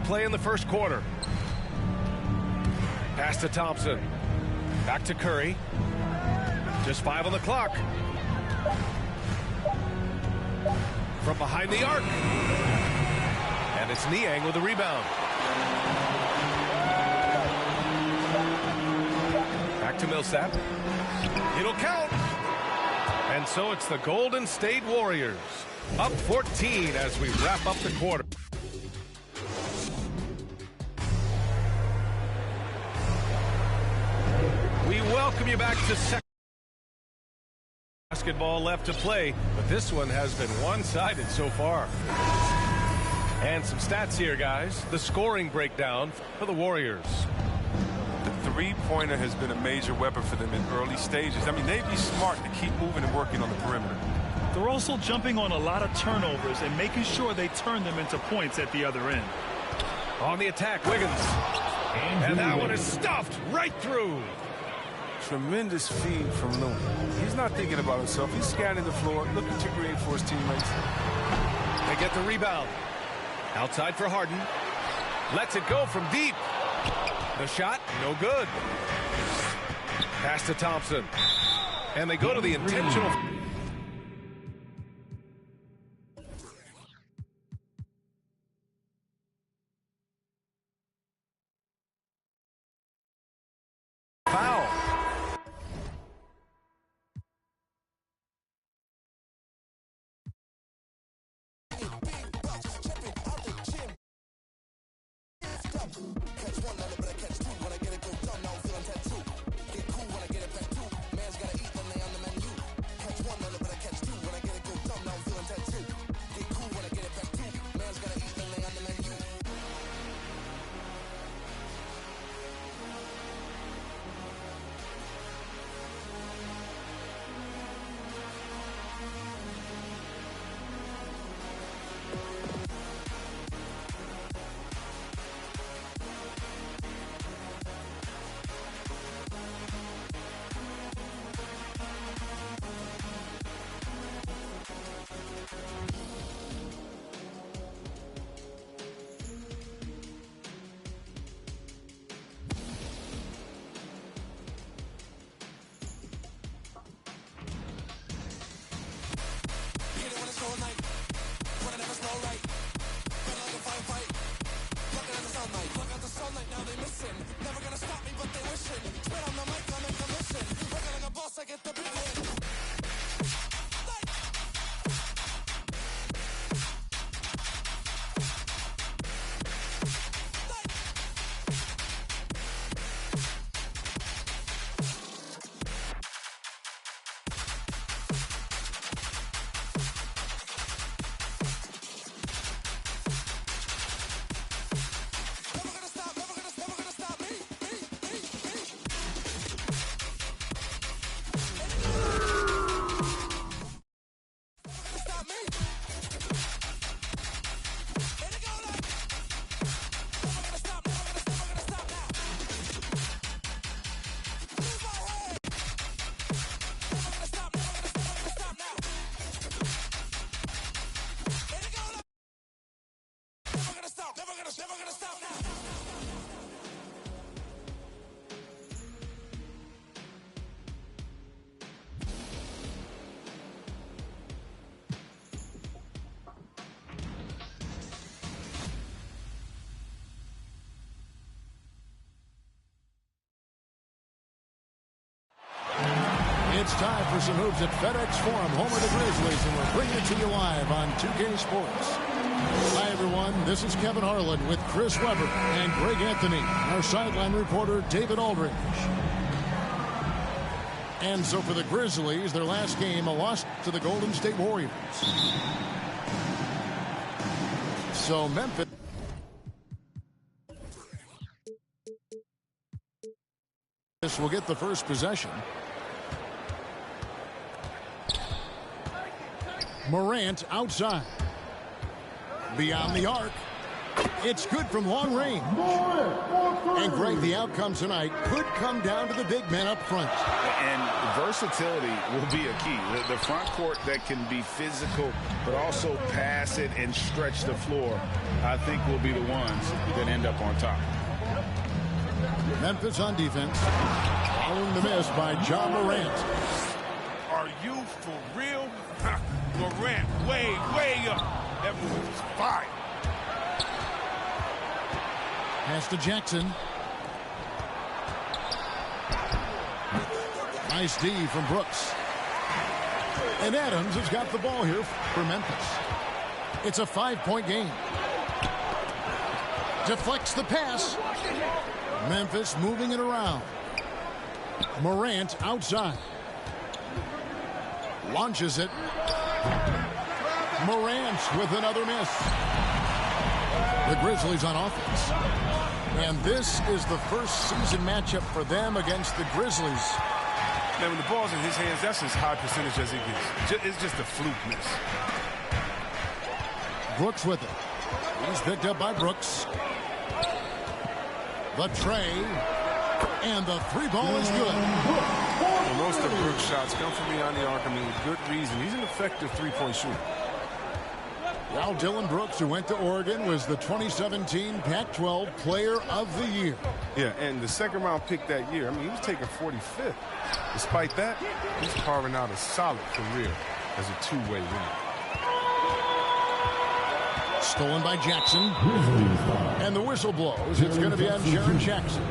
play in the first quarter. Pass to Thompson. Back to Curry. Just 5 on the clock. From behind the arc. And it's Niang with the rebound. Back to Millsap. It'll count. And so it's the Golden State Warriors up 14 as we wrap up the quarter. We welcome you back to second. Basketball left to play, but this one has been one-sided so far. And some stats here, guys. The scoring breakdown for the Warriors. The three-pointer has been a major weapon for them in early stages. I mean, they'd be smart to keep moving and working on the perimeter. They're also jumping on a lot of turnovers and making sure they turn them into points at the other end. On the attack, Wiggins. And that one is stuffed right through. Tremendous feed from Looney. He's not thinking about himself. He's scanning the floor, looking to create for his teammates. They get the rebound. Outside for Harden. Lets it go from deep. The shot, no good. Pass to Thompson. And they go to the intentional. Foul. It's time for some hoops at FedEx Forum, home of the Grizzlies, and we're bringing it to you live on 2K Sports. Hi, everyone. This is Kevin Harlan with Chris Webber and Greg Anthony, our sideline reporter, David Aldridge. And so for the Grizzlies, their last game, a loss to the Golden State Warriors. So Memphis will get the first possession. Morant outside. Beyond the arc. It's good from long range. And, Greg, the outcome tonight could come down to the big men up front. And versatility will be a key. The front court that can be physical but also pass it and stretch the floor, I think, will be the ones that end up on top. Memphis on defense. Following the miss by Ja Morant. Are you for real? Morant, way up. That move was fire. Pass to Jackson. Nice D from Brooks. And Adams has got the ball here for Memphis. It's a 5-point game. Deflects the pass. Memphis moving it around. Morant outside. Launches it. Morant with another miss. The Grizzlies on offense. And this is the first season matchup for them against the Grizzlies. Man, when the ball's in his hands, that's as high percentage as it gets. It's just a fluke miss. Brooks with it. He's picked up by Brooks. The tray. And the three ball is good. Well, most of Brooks' shots come from beyond the arc. I mean, with good reason. He's an effective three-point shooter. Well, Dillon Brooks, who went to Oregon, was the 2017 Pac-12 Player of the Year. Yeah, and the second-round pick that year, I mean, he was taken 45th. Despite that, he's carving out a solid career as a two-way winner. Stolen by Jackson. And the whistle blows. It's going to be on Jaren Jackson.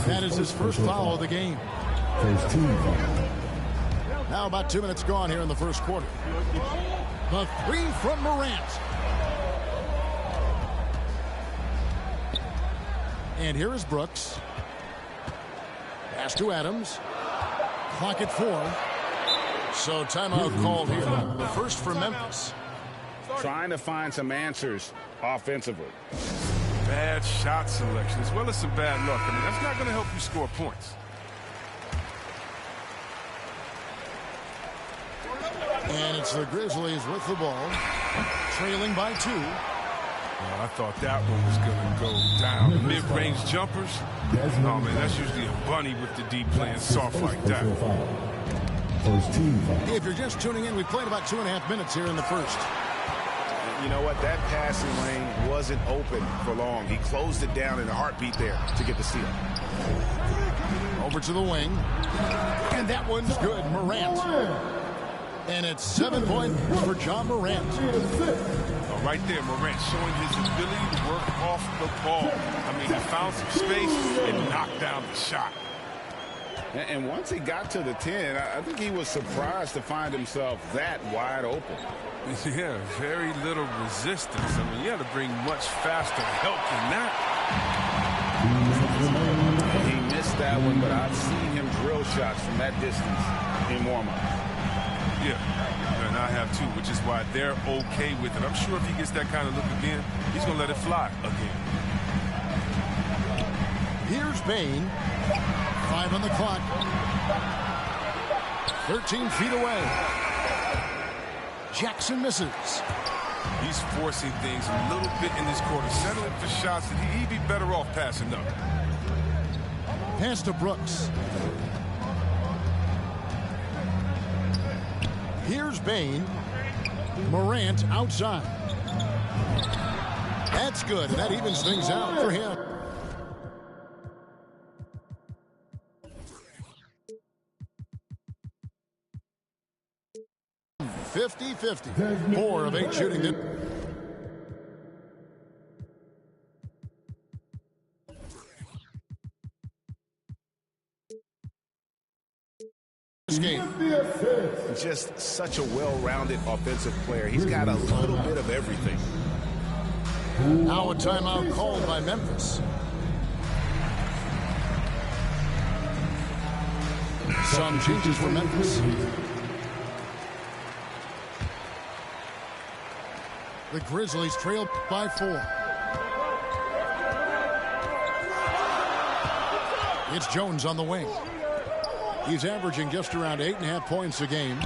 That is his first foul of the game. Now about 2 minutes gone here in the first quarter. The three from Morant. And here is Brooks. Pass to Adams. Clock at 4. So timeout called here. The first for Memphis. Trying to find some answers offensively. Bad shot selection as well as some bad luck. I mean, that's not going to help you score points. And it's the Grizzlies with the ball, trailing by 2. Oh, I thought that one was going to go down. Mid-range jumpers. Oh, man, that's usually a bunny with the D playing soft like that. If you're just tuning in, we played about 2.5 minutes here in the first. You know what? That passing lane wasn't open for long. He closed it down in a heartbeat there to get the steal. Over to the wing. And that one's good. Morant. And it's 7 points for Ja Morant. Oh, right there, Morant showing his ability to work off the ball. I mean, he found some space and knocked down the shot. And once he got to the 10, I think he was surprised to find himself that wide open. Yeah, very little resistance. I mean, you had to bring much faster help than that. He missed that one, but I've seen him drill shots from that distance in warm-up. Yeah, and I have too, which is why they're okay with it. I'm sure if he gets that kind of look again, he's going to let it fly again. Here's Bane. 5 on the clock. 13 feet away. Jackson misses. He's forcing things a little bit in this quarter, settling for shots that he'd be better off passing up. Pass to Brooks. Here's Bane. Morant outside. That's good. That evens things out for him. .50-50. 4 of 8 shooting it. Game. Just such a well-rounded offensive player. He's got a little bit of everything. Now a timeout called by Memphis. Some changes for Memphis. The Grizzlies trail by 4. It's Jones on the wing. He's averaging just around 8.5 points a game.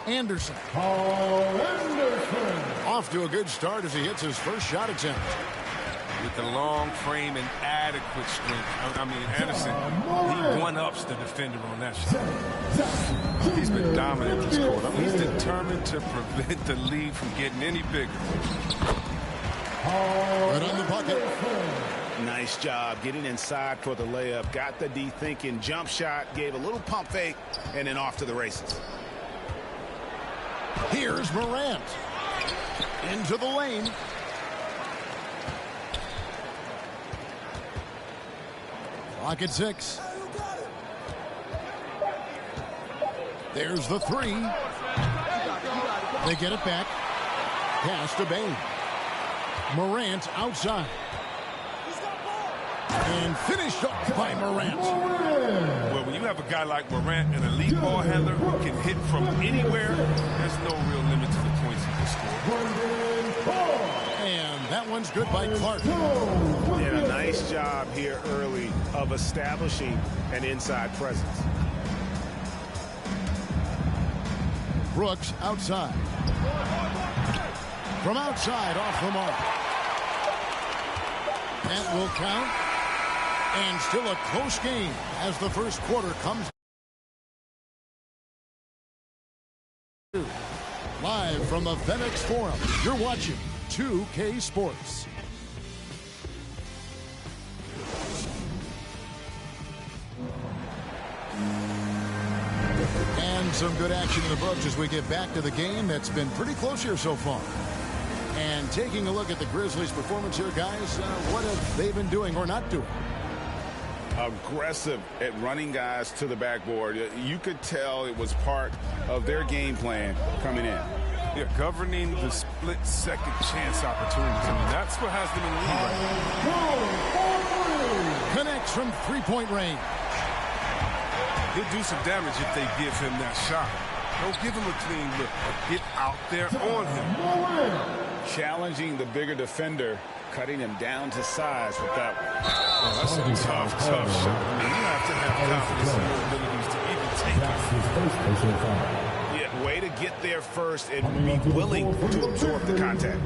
Anderson. Off to a good start as he hits his first shot attempt. With the long frame and adequate strength. I mean, Anderson, he one-ups the defender on that shot. He's been dominant this quarter. I mean, he's determined to prevent the lead from getting any bigger. Right on the bucket. Nice job getting inside for the layup. Got the D thinking. Jump shot. Gave a little pump fake. And then off to the races. Here's Morant. Into the lane. Clock at 6. There's the 3. They get it back. Pass to Bane. Morant outside. And finished off by Morant. Well, when you have a guy like Morant, an elite ball handler who can hit from anywhere, there's no real limit to the points he can score. And that one's good by Clark. Did a nice job here early of establishing an inside presence. Brooks outside. From outside, off the mark. That will count. And still a close game as the first quarter comes. Live from the FedEx Forum, you're watching 2K Sports. And some good action in the books as we get back to the game that's been pretty close here so far. And taking a look at the Grizzlies' performance here, guys, what have they been doing or not doing? Aggressive at running guys to the backboard. You could tell it was part of their game plan coming in. Yeah, governing the split-second chance opportunities. I mean, that's what has them in the lead right now. Connects from three-point range. He'll do some damage if they give him that shot. Don't give him a clean look. Get out there on him. Challenging the bigger defender, cutting him down to size with that one. Oh, that's a tough shot. I mean, you have to have confidence in your abilities to even take it. Yeah, way to get there first and be willing to absorb the contact.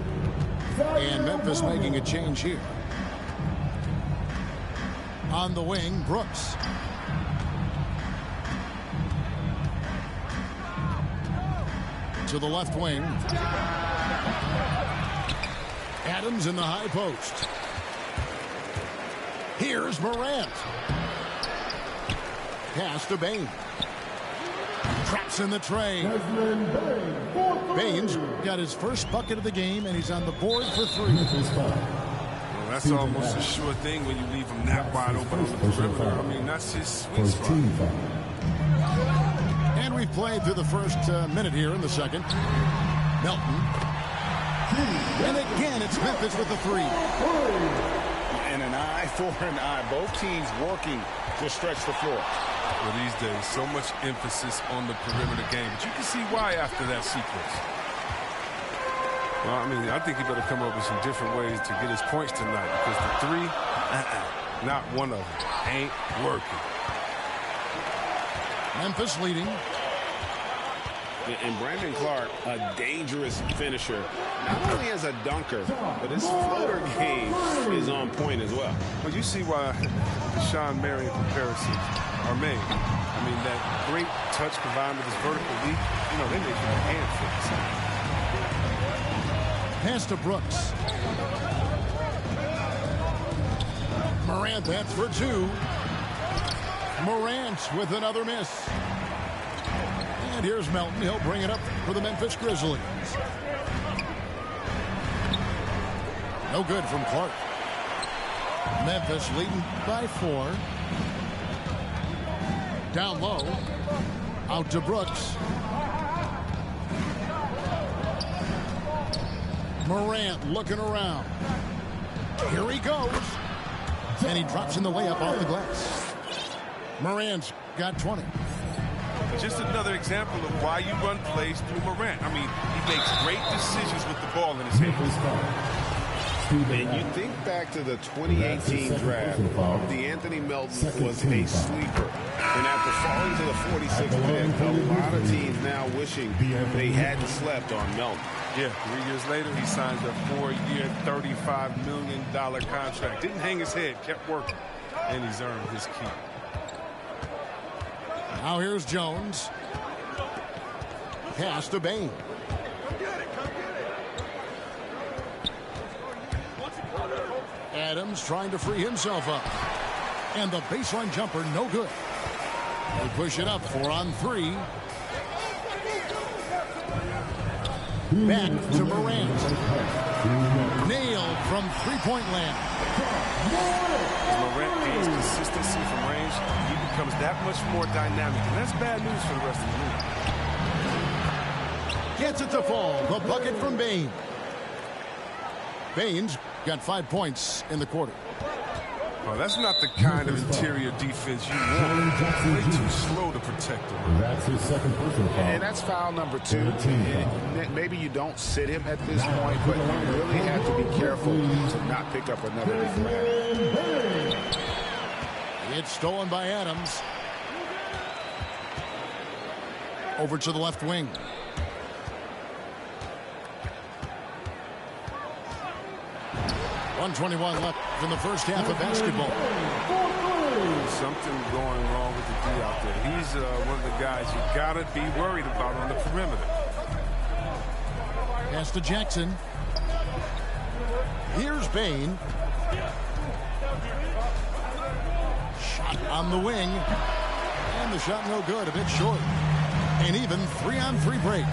And Memphis making a change here. On the wing, Brooks. To the left wing. Adams in the high post. Here's Morant. Pass to Bane. Traps in the tray. Bane's got his first bucket of the game, and he's on the board for 3. Well, that's almost a sure thing when you leave him that wide open on the perimeter. I mean, that's his sweet spot. And we've played through the first minute here in the second. Melton. And again, it's Memphis with the 3. And an eye for an eye. Both teams working to stretch the floor. Well, these days, so much emphasis on the perimeter game. But you can see why after that sequence. Well, I mean, I think he better come up with some different ways to get his points tonight. Because the 3, not one of them, ain't working. Memphis leading. And Brandon Clark, a dangerous finisher, not only as a dunker, but his floater game is on point as well. Well, you see why the Sean Marion comparisons are made. I mean, that great touch combined with his vertical leap, you know, they make him a handful. Pass to Brooks. Morant, that's for 2. Morant with another miss. And here's Melton. He'll bring it up for the Memphis Grizzlies. No good from Clark. Memphis leading by 4. Down low. Out to Brooks. Morant looking around. Here he goes. And he drops in the layup off the glass. Morant's got 20. Just another example of why you run plays through Morant. I mean, he makes great decisions with the ball in his hands. And you think back to the 2018 draft, DeAnthony Melton was a sleeper. And after falling to the 46th pick, a lot of teams now wishing they hadn't slept on Melton. Yeah, 3 years later, he signs a 4-year, $35 million contract. Didn't hang his head, kept working, and he's earned his keep. Now here's Jones. Pass to Bane. Adams trying to free himself up. And the baseline jumper, no good. They push it up 4-on-3. Back to Morant. Nailed from three-point land. As Morant gains consistency from range, he becomes that much more dynamic. And that's bad news for the rest of the league. Gets it to fall. The bucket from Bane. Bane's got 5 points in the quarter. Well, that's not the kind of interior defense you want. Way too slow to protect him. That's his second personal foul. And that's foul number 2. And maybe you don't sit him at this point, but you really have to be careful to not pick up another big flag. It's stolen by Adams. Over to the left wing. .121 left in the first half of basketball. Something going wrong with the D out there. He's one of the guys you gotta be worried about on the perimeter. Pass to Jackson. Here's Bane. Shot on the wing. And the shot no good, a bit short. An even 3-on-3 break.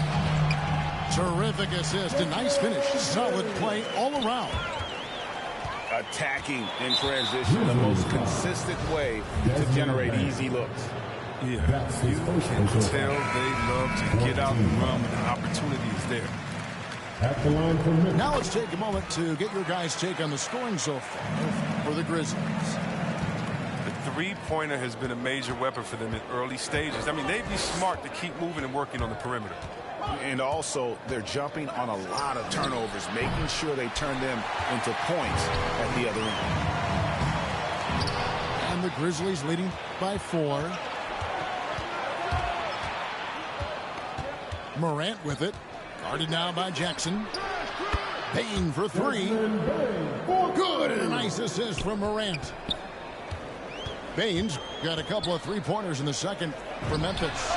Terrific assist, a nice finish. Solid play all around. Attacking in transition, the most consistent way to generate easy looks. Yeah, you can tell they love to get out and run when the opportunity is there. At the line for Memphis. Now let's take a moment to get your guys' take on the scoring so far for the Grizzlies. The three-pointer has been a major weapon for them in early stages. I mean, they'd be smart to keep moving and working on the perimeter. And also, they're jumping on a lot of turnovers, making sure they turn them into points at the other end. And the Grizzlies leading by 4. Morant with it. Guarded now by Jackson. Bane for 3. Good, and a nice assist from Morant. Bane's got a couple of three-pointers in the second for Memphis.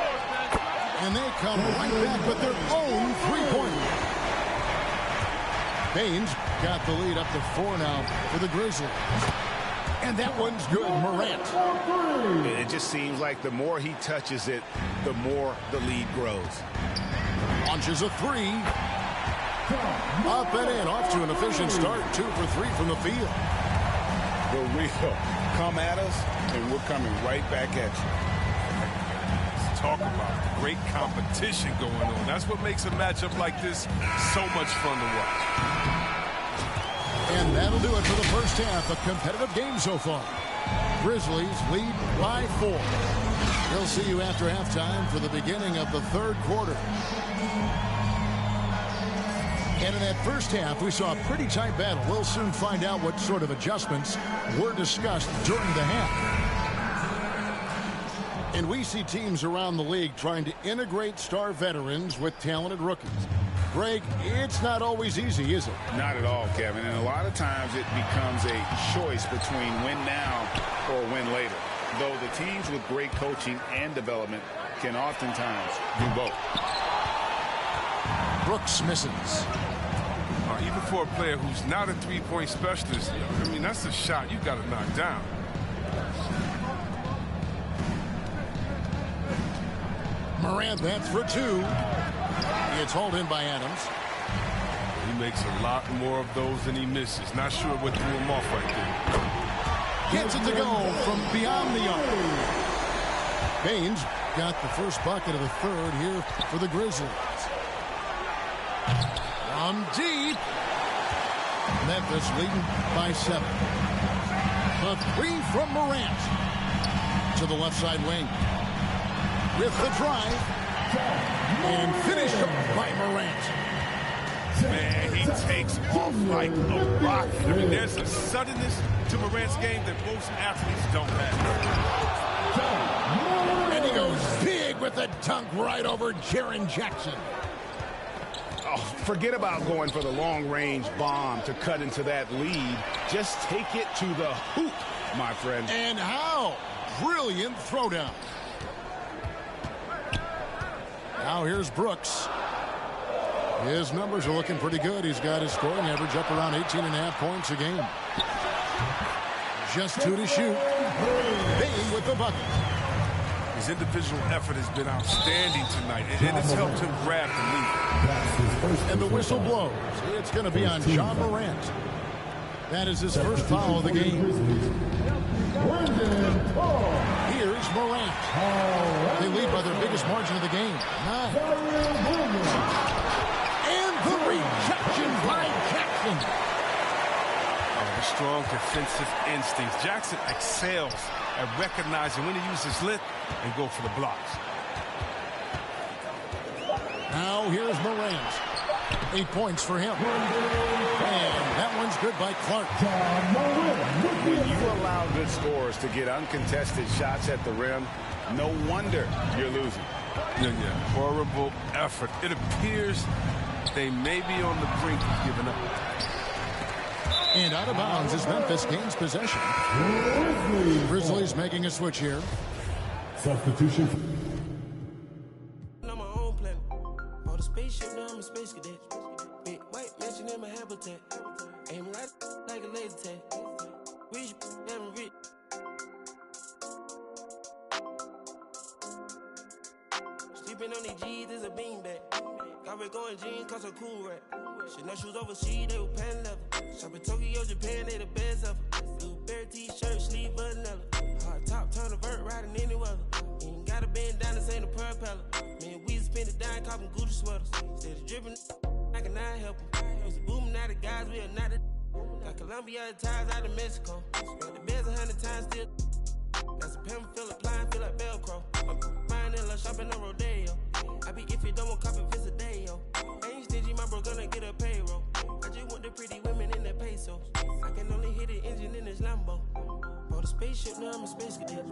And they come right back with their own three-pointer. Bane's got the lead up to 4 now for the Grizzlies. And that one's good, Morant. It just seems like the more he touches it, the more the lead grows. Launches a 3. Up and in, off to an efficient start. 2 for 3 from the field. The real come at us, and we're coming right back at you. Talk about great competition going on. That's what makes a matchup like this so much fun to watch. And that'll do it for the first half. A competitive game so far. Grizzlies lead by 4. We'll see you after halftime for the beginning of the third quarter. And in that first half, we saw a pretty tight battle. We'll soon find out what sort of adjustments were discussed during the half. And we see teams around the league trying to integrate star veterans with talented rookies. Greg, it's not always easy, is it? Not at all, Kevin. And a lot of times it becomes a choice between win now or win later. Though the teams with great coaching and development can oftentimes do both. Brooks misses. Even for a player who's not a three-point specialist, I mean, that's a shot you got to knock down. Morant, that's for 2. It's hauled in by Adams. He makes a lot more of those than he misses. Not sure what threw him off right there. Gets it to go from beyond the arc. Baines got the first bucket of the third here for the Grizzlies. From deep. Memphis leading by 7. The 3 from Morant. To the left side wing. With the drive. And finished up by Morant. Man, he takes off like a rocket. I mean, there's a suddenness to Morant's game that most athletes don't have. And he goes big with a dunk right over Jaren Jackson. Oh, forget about going for the long-range bomb to cut into that lead. Just take it to the hoop, my friend. And how? Brilliant throwdown. Now here's Brooks. His numbers are looking pretty good. He's got his scoring average up around 18.5 points a game. Just 2 to shoot. Bain with the bucket. His individual effort has been outstanding tonight, and it's helped him grab the lead. And the whistle blows. It's going to be on John Morant. That is his first foul of the game. Here's Morant. They lead by their biggest margin of the game, 9. And the rejection by Jackson. The strong defensive instincts. Jackson excels at recognizing when to use his length and go for the blocks. Now here's Morant. 8 points for him. And that one's good by Clark. When you allow good scorers to get uncontested shots at the rim, no wonder you're losing. Yeah. Horrible effort. It appears they may be on the brink of giving up. And out of bounds as Memphis gains possession. Grizzlies making a switch here. Substitution. On my own planet. On the spaceship, now I'm a space cadet. Big white mansion in my habitat. Aim right like a laser tag. Rich, damn rich. Sleeping on these G's is a beanbag. Got red going jeans, cause a cool rack. Chanel shoes overseas, they were pan level. Shop in Tokyo, Japan, they the best ever. Blue bear t-shirt, sleeve vanilla. Hard top, turn a vert, riding any weather. Ain't gotta bend down, this ain't a propeller. Man, we spend it down, copping Gucci sweaters. Instead of dripping, I cannot help them. Used to booming out of guys, we are not the. Got Colombia ties out of Mexico. Spent the beds 100 times still. Got some pimp, feel applying, feel like Velcro. I'm buying in shopping on Rodeo. I be if you don't want copy, visit a day, yo. I ain't stingy, my bro gonna get a payroll. I just want the pretty women in their pesos. I can only hit the engine in this Lambo. Bought a spaceship, now I'm a space cadet.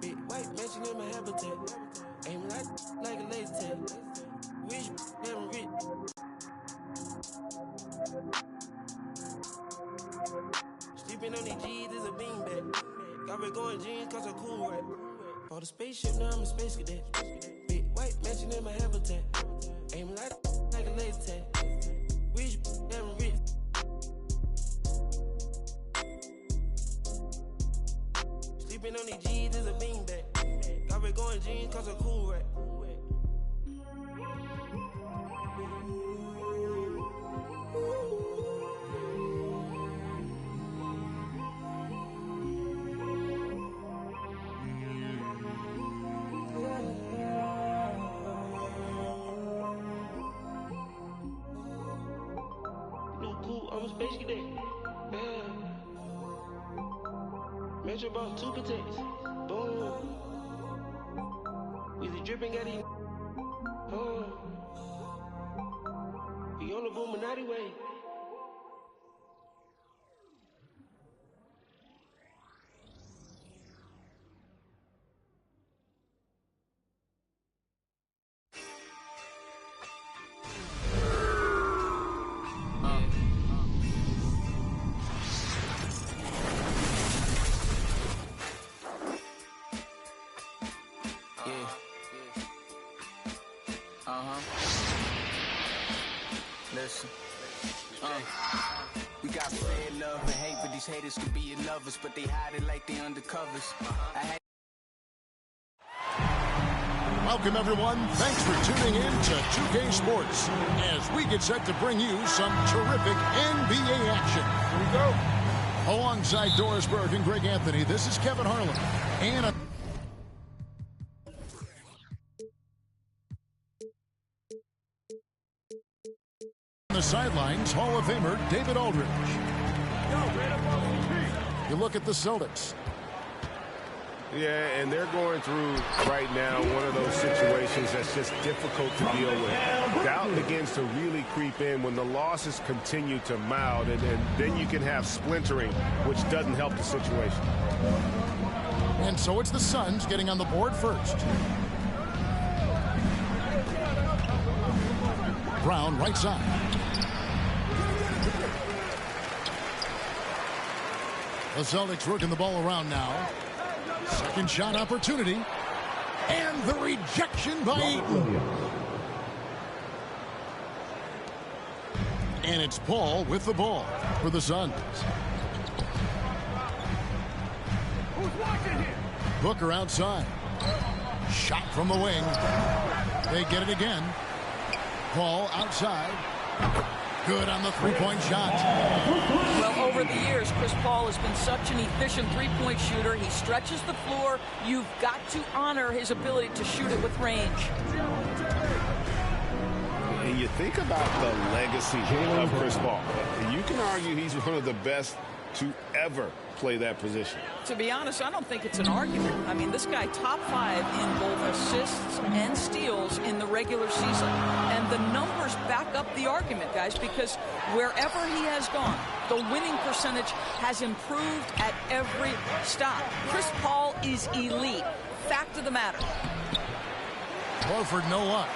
Big white mansion in my habitat. Aim like a laser tag. Rich, damn rich. Sleeping on these G's is a beanbag. Got red going jeans, cause a cool rack. Bought a spaceship, now I'm a space cadet. Big white mansion in my habitat. Aim like a laser tag. Rich, damn rich. Sleeping on these G's is a beanbag. Got red going jeans, cause a cool rack. I'm a space cadet. Yeah. Metro bought 2 protects. Boom. We the dripping got him. We on the Illuminati way. Listen, we got fair love and hate, but these haters could be your lovers, but they hide it like they undercovers. Welcome, everyone. Thanks for tuning in to 2K Sports as we get set to bring you some terrific NBA action. Here we go. Alongside Doris Burke and Greg Anthony, this is Kevin Harlan. And on the sidelines, Hall of Famer David Aldridge. You look at the Celtics. Yeah, and they're going through right now one of those situations that's just difficult to deal with. Doubt begins to really creep in when the losses continue to mount, and then you can have splintering, which doesn't help the situation. And so it's the Suns getting on the board first. Brown, right side. The Celtics working the ball around now. Second shot opportunity. And the rejection by Ayton. And it's Paul with the ball for the Suns. Booker outside. Shot from the wing. They get it again. Paul outside. Good on the three-point shot. Well, over the years, Chris Paul has been such an efficient three-point shooter. He stretches the floor. You've got to honor his ability to shoot it with range. And you think about the legacy of Chris Paul. You can argue he's one of the best to ever play that position. To be honest, I don't think it's an argument. I mean, this guy top 5 in both assists and steals in the regular season. And the numbers back up the argument, guys, because wherever he has gone, the winning percentage has improved at every stop. Chris Paul is elite. Fact of the matter. Horford, no luck.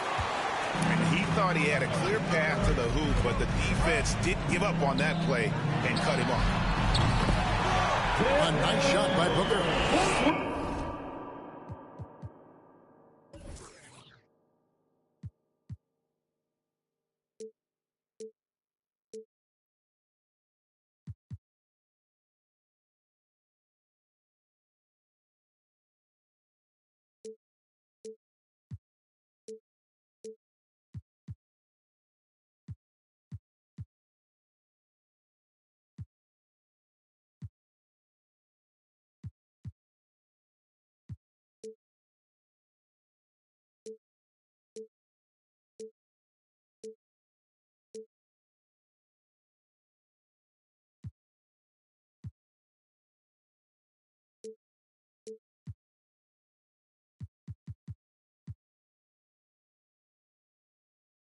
And he thought he had a clear path to the hoop, but the defense didn't give up on that play and cut him off. A nice shot by Booker.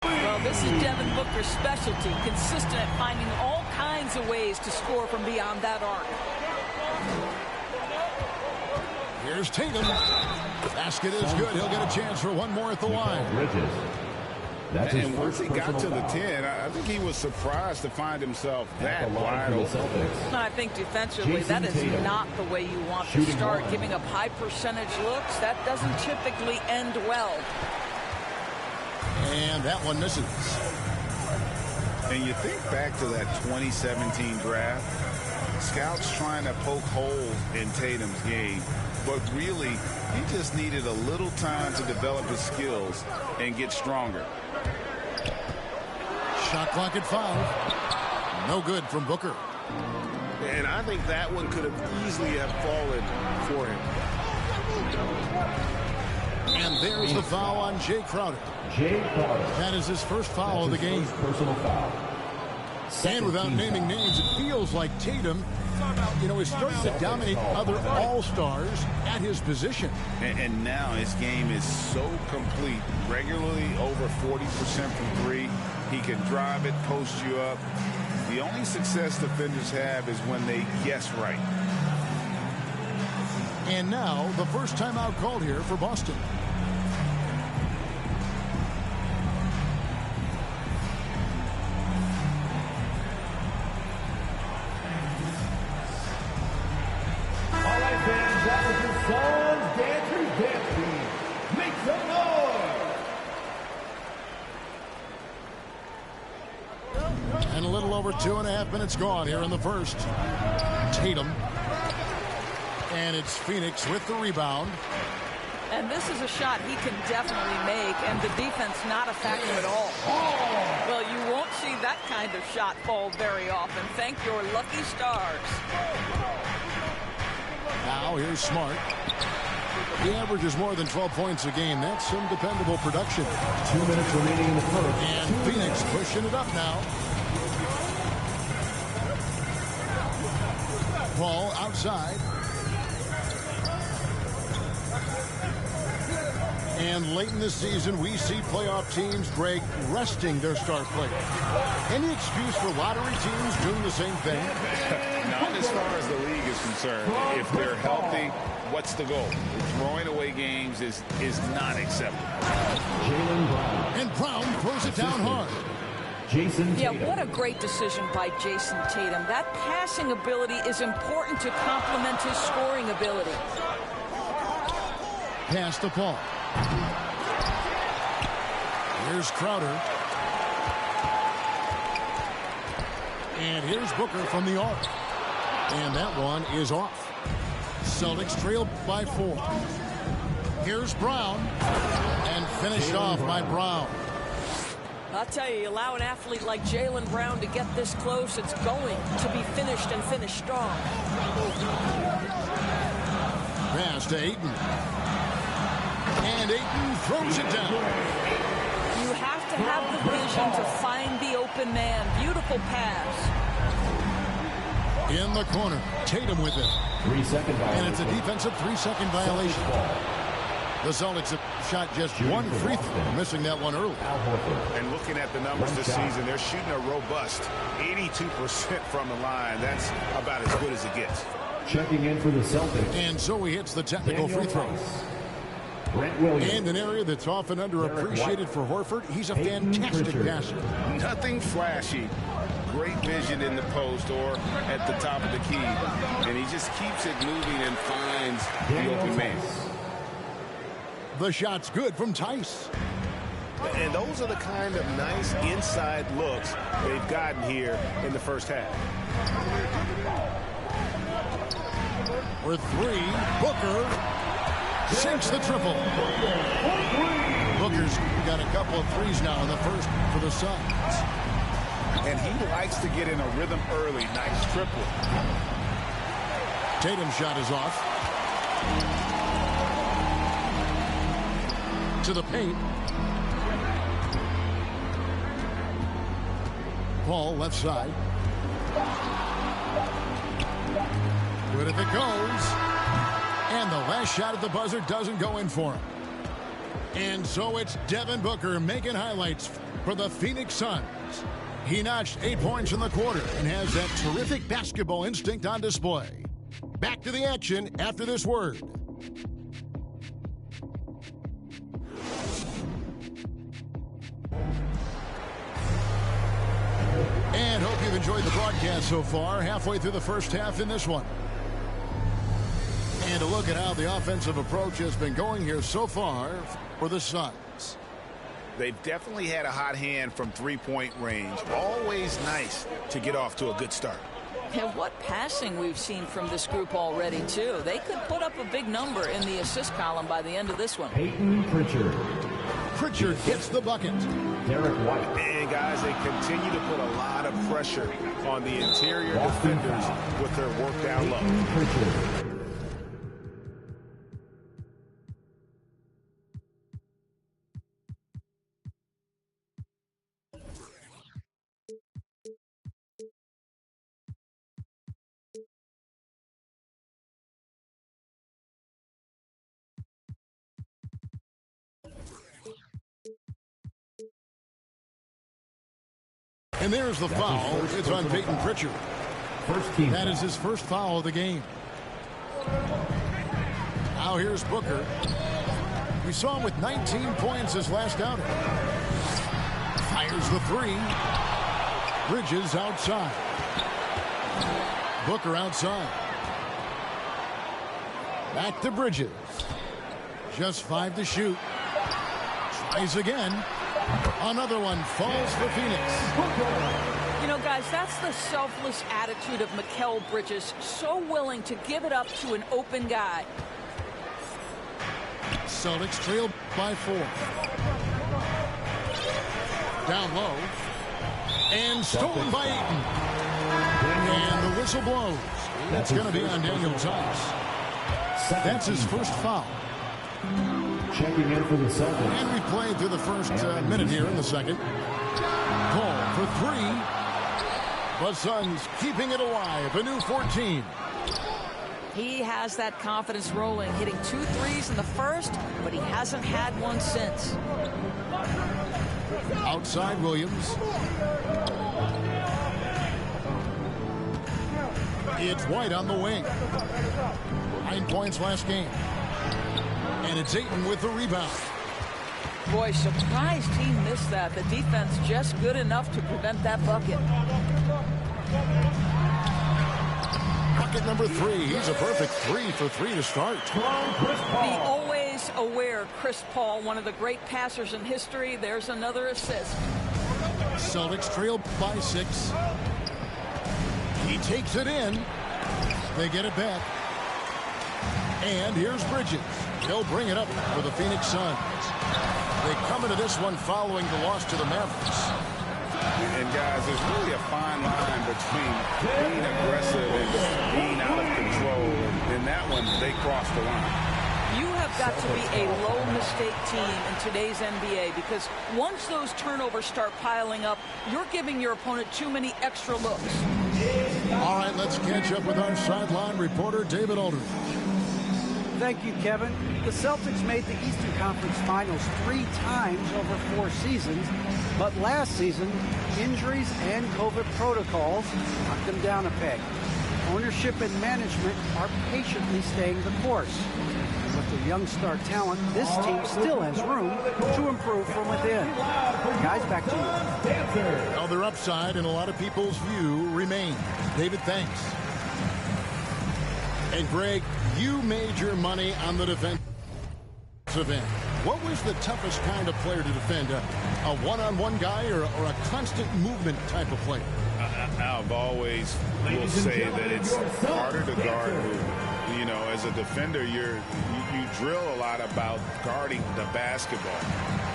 Well, this is Devin Booker's specialty, consistent at finding all kinds of ways to score from beyond that arc. Here's Tatum. Basket is good. He'll get a chance for one more at the line. And once he got to the 10, I think he was surprised to find himself that wide open. I think defensively, that is not the way you want to start. Giving up high percentage looks, that doesn't typically end well. And that one misses. And you think back to that 2017 draft, scouts trying to poke holes in Tatum's game, but really, he just needed a little time to develop his skills and get stronger. Shot clock at 5. No good from Booker. And I think that one could have easily have fallen for him. And there's the foul on Jay Crowder. That is his first foul of the game. Personal foul. And without naming names, it feels like Tatum, is starting to dominate other all-stars at his position. And now his game is so complete. Regularly over 40% from 3. He can drive it, post you up. The only success defenders have is when they guess right. And now, the first timeout called here for Boston. All right, fans, that was the Suns Dancers Dance Team. Make some noise! And a little over 2.5 minutes gone here in the first. Tatum. And it's Phoenix with the rebound. And this is a shot he can definitely make, and the defense not a factor at all. Well, you won't see that kind of shot fall very often. Thank your lucky stars. Now here's Smart. He averages more than 12 points a game. That's some dependable production. 2 minutes remaining in the first. And Phoenix pushing it up now. Paul outside. And late in the season, we see playoff teams, Greg, resting their star players. Any excuse for lottery teams doing the same thing? Not as far as the league is concerned. If they're healthy, what's the goal? Throwing away games is not acceptable. And Brown throws it down hard. Jason Tatum. Yeah, what a great decision by Jason Tatum. That passing ability is important to complement his scoring ability. Pass to Paul. Here's Crowder. And here's Booker from the arc. And that one is off. Celtics trail by 4. Here's Brown. And finished off by Brown. I'll tell you, allow an athlete like Jaylen Brown to get this close, it's going to be finished and finished strong. Pass to Ayton. And Ayton throws it down. You have to have the vision to find the open man. Beautiful pass. In the corner, Tatum with it. 3-second violation. And it's a defensive 3-second violation. The Celtics have shot just one free throw, missing that one early. And looking at the numbers this season, they're shooting a robust 82% from the line. That's about as good as it gets. Checking in for the Celtics. And so he hits the technical free throw. Brent Williams. And an area that's often underappreciated for Horford, he's a fantastic passer. Nothing flashy. Great vision in the post or at the top of the key. And he just keeps it moving and finds the open man. The shot's good from Tice. And those are the kind of nice inside looks they've gotten here in the first half. For 3, Booker sinks the triple. Booker's got a couple of threes now in the first for the Suns. And he likes to get in a rhythm early. Nice triple. Tatum's shot is off. To the paint. Paul left side. Good if it goes. And the last shot at the buzzer doesn't go in for him. And so it's Devin Booker making highlights for the Phoenix Suns. He notched 8 points in the quarter and has that terrific basketball instinct on display. Back to the action after this word. And hope you've enjoyed the broadcast so far. Halfway through the first half in this one. And a look at how the offensive approach has been going here so far for the Suns. They've definitely had a hot hand from three-point range. Always nice to get off to a good start. And what passing we've seen from this group already, too. They could put up a big number in the assist column by the end of this one. Peyton Pritchard. Pritchard gets the bucket. Derek White. And, guys, they continue to put a lot of pressure on the interior defenders with their work down low. Peyton Pritchard. And there's the foul. It's on Peyton Pritchard. First team. That is his first foul of the game. Now here's Booker. We saw him with 19 points his last outing. Fires the 3. Bridges outside. Booker outside. Back to Bridges. Just 5 to shoot. Tries again. Another one falls for Phoenix. You know, guys, that's the selfless attitude of Mikal Bridges. So willing to give it up to an open guy. Celtics trail by 4. Down low. And stolen by Ayton. And the whistle blows. That's going to be on Daniel Tice. That's his first foul. Checking in for the Celtics. And we played through the first minute here in the second. Paul for 3. The Suns keeping it alive. A new 14. He has that confidence rolling, hitting 2 threes in the first, but he hasn't had one since. Outside Williams. It's White on the wing. 9 points last game. And it's Ayton with the rebound. Boy, surprised he missed that. The defense just good enough to prevent that bucket. Bucket number 3. He's a perfect 3 for 3 to start. The always aware Chris Paul, one of the great passers in history. There's another assist. Celtics trail by 6. He takes it in. They get it back. And here's Bridges. He'll bring it up for the Phoenix Suns. They come into this one following the loss to the Mavericks. And guys, there's really a fine line between being aggressive and being out of control. In that one, they crossed the line. You have got to be a low mistake team in today's NBA, because once those turnovers start piling up, you're giving your opponent too many extra looks. All right, let's catch up with our sideline reporter, David Aldridge. Thank you, Kevin. The Celtics made the Eastern Conference Finals 3 times over 4 seasons, but last season, injuries and COVID protocols knocked them down a peg. Ownership and management are patiently staying the course. With their young star talent, this team still has room to improve from within. Guys, back to you. Well, their upside, in a lot of people's view, remains. David, thanks. And Greg, you made your money on the defensive end. What was the toughest kind of player to defend? A one-on-one guy or a constant movement type of player? I've always will say that it's harder to guard movement. You know, as a defender, you drill a lot about guarding the basketball.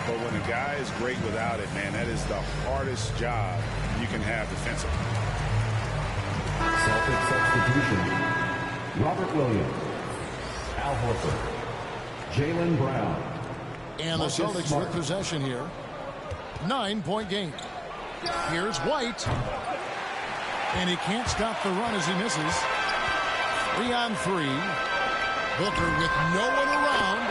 But when a guy is great without it, man, that is the hardest job you can have defensively. Celtic substitution. Robert Williams, Al Horford, Jaylen Brown. And the Celtics with possession here. 9-point game. Here's White. And he can't stop the run as he misses. 3 on 3. Booker with no one around.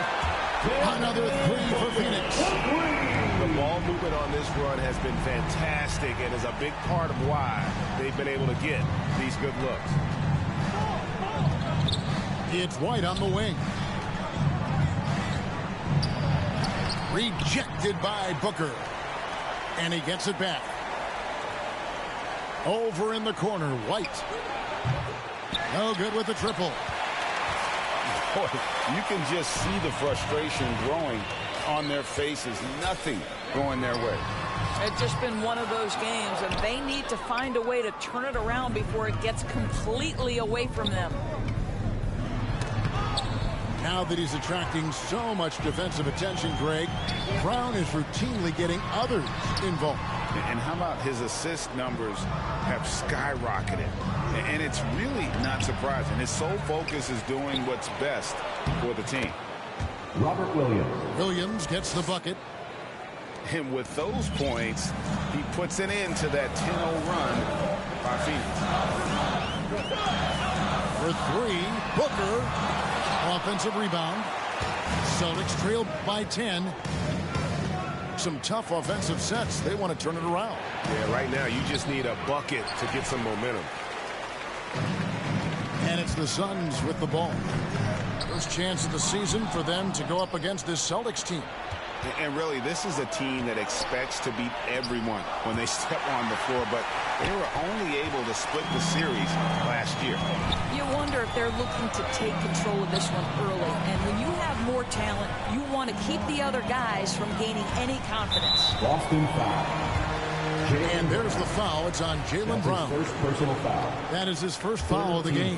Another 3 for Phoenix. The ball movement on this run has been fantastic and is a big part of why they've been able to get these good looks. It's White on the wing. Rejected by Booker. And he gets it back. Over in the corner, White. No good with the triple. Boy, you can just see the frustration growing on their faces. Nothing going their way. It's just been one of those games, and they need to find a way to turn it around before it gets completely away from them. Now that he's attracting so much defensive attention, Greg, Brown is routinely getting others involved. And how about his assist numbers have skyrocketed? And it's really not surprising. His sole focus is doing what's best for the team. Robert Williams. Williams gets the bucket. And with those points, he puts an end to that 10-0 run by Phoenix. For 3, Booker. Offensive rebound. Celtics trail by 10. Some tough offensive sets. They want to turn it around. Yeah, right now you just need a bucket to get some momentum. And it's the Suns with the ball. First chance of the season for them to go up against this Celtics team. And really, this is a team that expects to beat everyone when they step on the floor, but they were only able to split the series last year. You wonder if they're looking to take control of this one early. And when you have more talent, you want to keep the other guys from gaining any confidence. Boston foul. And there's the foul. It's on Jaylen Brown. First personal foul. That is his first foul of the game.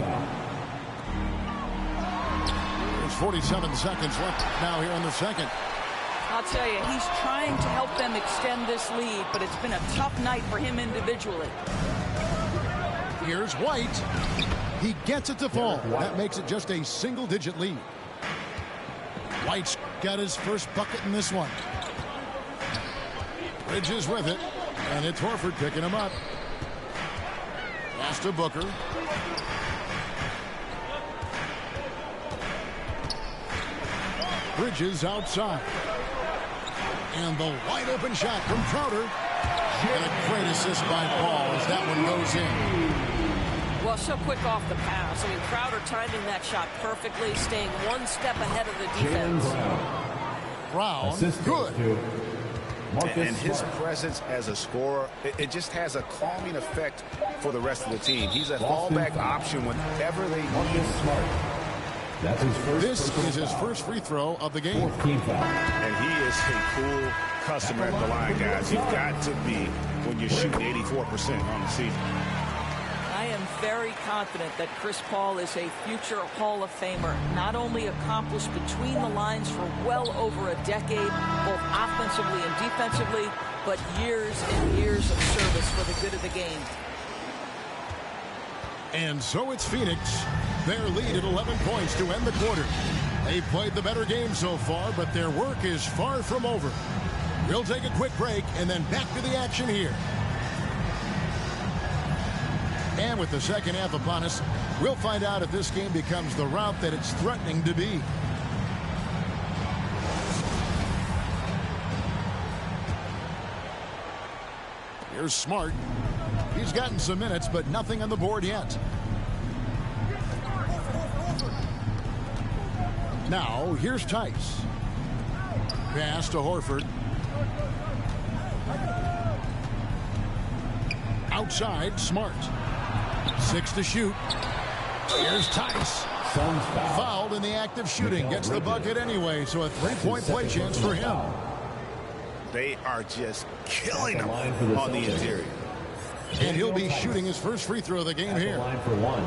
There's 47 seconds left now here in the second. I'll tell you, he's trying to help them extend this lead, but it's been a tough night for him individually. Here's White. He gets it to fall. That makes it just a single-digit lead. White's got his first bucket in this one. Bridges with it, and it's Horford picking him up. Pass to Booker. Bridges outside. And the wide open shot from Crowder. And a great assist by Paul as that one goes in. Well, so quick off the pass. I mean, Crowder timing that shot perfectly, staying one step ahead of the defense. Brown, good. And his presence as a scorer, it just has a calming effect for the rest of the team. He's a fallback option whenever they need him. This is his first free throw of the game. And he is a cool customer at the line, guys. You've got to be when you're shooting 84% on the season. I am very confident that Chris Paul is a future Hall of Famer. Not only accomplished between the lines for well over a decade, both offensively and defensively, but years and years of service for the good of the game. And so it's Phoenix. Their lead at 11 points to end the quarter. They played the better game so far, but their work is far from over. We'll take a quick break and then back to the action here. And with the second half upon us, we'll find out if this game becomes the rout that it's threatening to be. Here's Smart. He's gotten some minutes, but nothing on the board yet. Now, here's Tice. Pass to Horford. Outside, Smart. 6 to shoot. Here's Tice. Fouled in the act of shooting. Gets the bucket anyway, so a three-point play chance for him. They are just killing him on the interior. And he'll be shooting his first free throw of the game here. Line for one.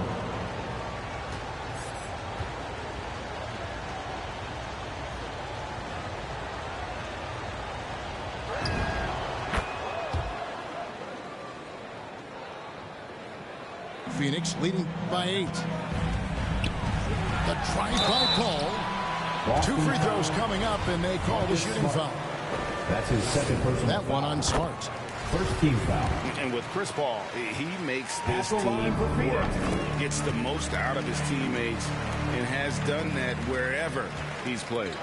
Phoenix leading by 8. The try by Paul. 2 free throws coming up, and they call the shooting foul. That's his second personal That one on Smart. First team foul. And with Chris Paul, he makes this team work. Gets the most out of his teammates and has done that wherever he's played.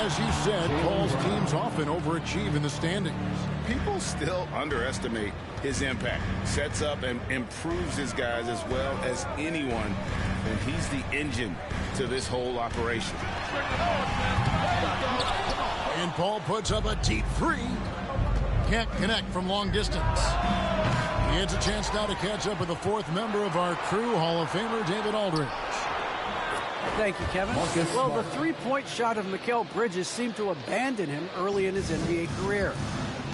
As you said, Paul's teams often overachieve in the standings. People still underestimate his impact. Sets up and improves his guys as well as anyone. And he's the engine to this whole operation. And Paul puts up a deep 3. Can't connect from long distance. He has a chance now to catch up with the 4th member of our crew, Hall of Famer David Aldridge. Thank you, Kevin. Well, the three-point shot of Mikal Bridges seemed to abandon him early in his NBA career.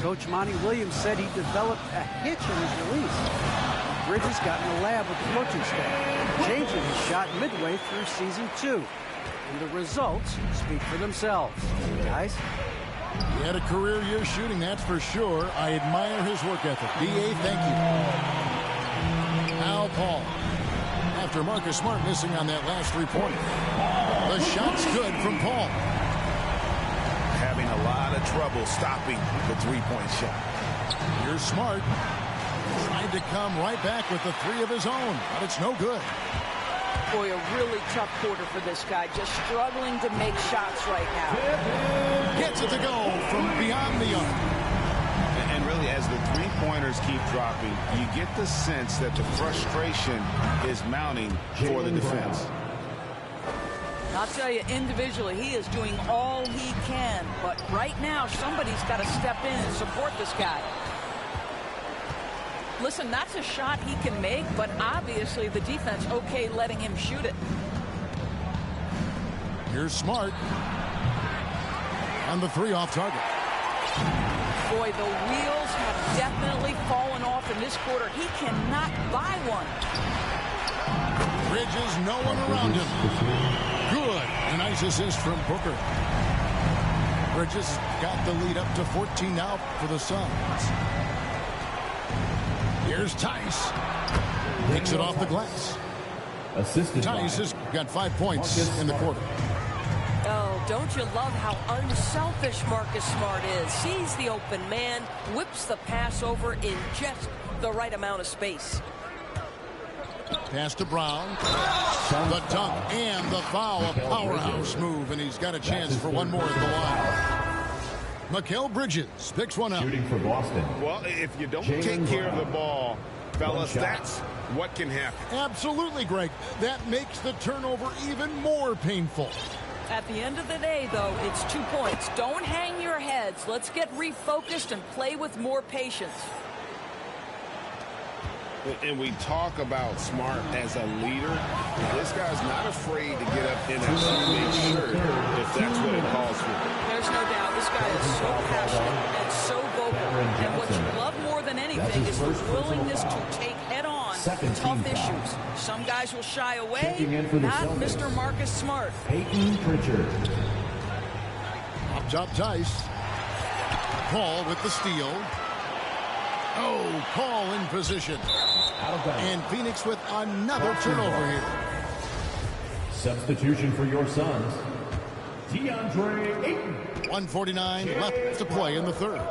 Coach Monty Williams said he developed a hitch in his release. Bridges got in the lab with the coaching staff, changing his shot midway through season 2. And the results speak for themselves. Guys? He had a career year shooting, that's for sure. I admire his work ethic. D.A., thank you. Now Paul. After Marcus Smart missing on that last 3-pointer. The shot's good from Paul. Having a lot of trouble stopping the 3-point shot. Here's Smart. Tried to come right back with the 3 of his own, but it's no good. Boy, a really tough quarter for this guy. Just struggling to make shots right now. Gets it to go from beyond the arc. And really, as the 3-pointers keep dropping, you get the sense that the frustration is mounting for the defense. I'll tell you, individually, he is doing all he can. But right now, somebody's got to step in and support this guy. Listen, that's a shot he can make, but obviously the defense okay letting him shoot it. Here's Smart. On the 3 off target. Boy, the wheels have definitely fallen off in this quarter. He cannot buy one. Bridges, no one around him. Good. A nice assist from Booker. Bridges got the lead up to 14 now for the Suns. Here's Tice. Takes it off the glass. Tice has got 5 points in the quarter. Oh, don't you love how unselfish Marcus Smart is? Sees the open man, whips the pass over in just the right amount of space. Pass to Brown. The dunk and the foul. A powerhouse move, and he's got a chance for one more at the line. Mikal Bridges picks one up. Shooting for Boston. Well, if you don't take care of the ball, fellas, that's what can happen. Absolutely, Greg. That makes the turnover even more painful. At the end of the day, though, it's 2 points. Don't hang your heads. Let's get refocused and play with more patience. And we talk about Smart as a leader. This guy's not afraid to get up in that teammate's shirt if that's what it calls for. There's no doubt. This guy is so passionate and so vocal. And what you love more than anything is the willingness to take head-on tough issues. Some guys will shy away. Not Mr. Marcus Smart. Peyton Pritchard. Up top, Tice. Paul with the steal. Oh, Paul in position. And Phoenix with another turnover here. Substitution for your Suns. DeAndre Ayton. 1:49 left to play in the third.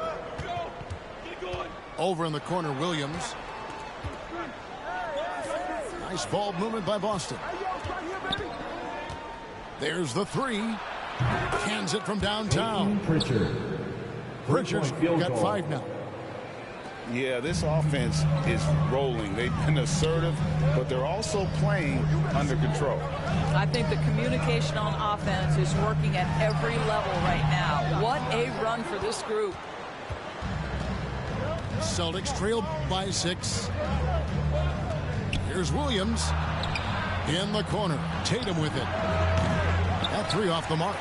Over in the corner, Williams. Nice ball movement by Boston. There's the three. Cans it from downtown. Pritchard's got 5 now. Yeah, this offense is rolling. They've been assertive, but they're also playing under control. I think the communication on offense is working at every level right now. What a run for this group. Celtics trail by 6. Here's Williams in the corner. Tatum with it. That 3 off the mark.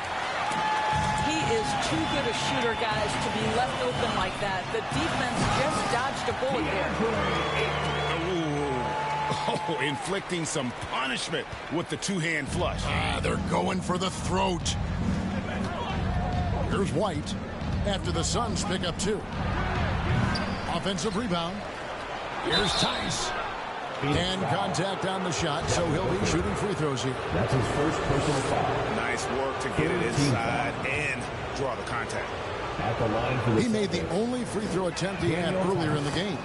He is too good a shooter, guys, to be left open like that. The defense just dodged a bullet there. Oh, inflicting some punishment with the two-hand flush. They're going for the throat. Here's White after the Suns pick up 2. Offensive rebound. Here's Tice. And contact on the shot, so he'll be shooting free throws here. That's his first personal foul. Nice work to get it inside and draw the contact. At the line for he made the only free throw attempt he had earlier in the game.